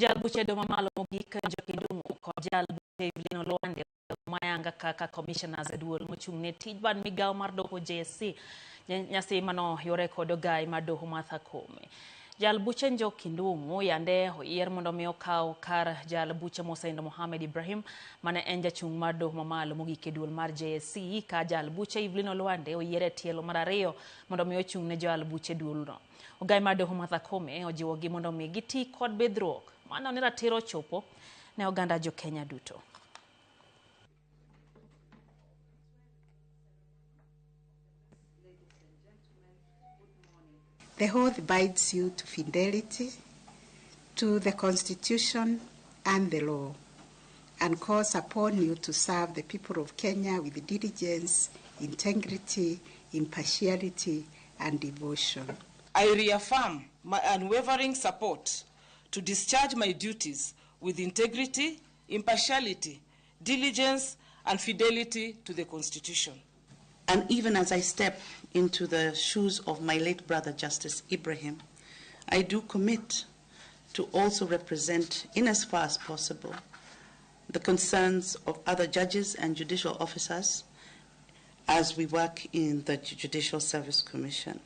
Jal buche do mamalo Ramogi Kanjokidumu ko jal buche Vilino Luande mayanga kaka Komishonas duol mochungne tijban migaw mar doho JSC nyasi mano yore kodo gai madoho Martha Koome. Jal buche Njokindumu yande hoyier mondo mi okaw kar jal buche Mosaindo Mohamed Ibrahim mane en jachung mar doho mamalo mogik e duol mar JSC ka jal buche Vilino Luande oyiere tielo mar ariyo mondo mi ochungne jal buche duol no. Ogai mar doho Martha Koome ojiwogi mondo mi giti kod bedruok mano ni ratiro chopo ne oganda jo Kenya duto. The oath binds you to fidelity to the Constitution and the law, and calls upon you to serve the people of Kenya with diligence, integrity, impartiality, and devotion. I reaffirm my unwavering support to discharge my duties with integrity, impartiality, diligence, and fidelity to the Constitution. And even as I step into the shoes of my late brother, Justice Ibrahim, I do commit to also represent, in as far as possible, the concerns of other judges and judicial officers as we work in the Judicial Service Commission.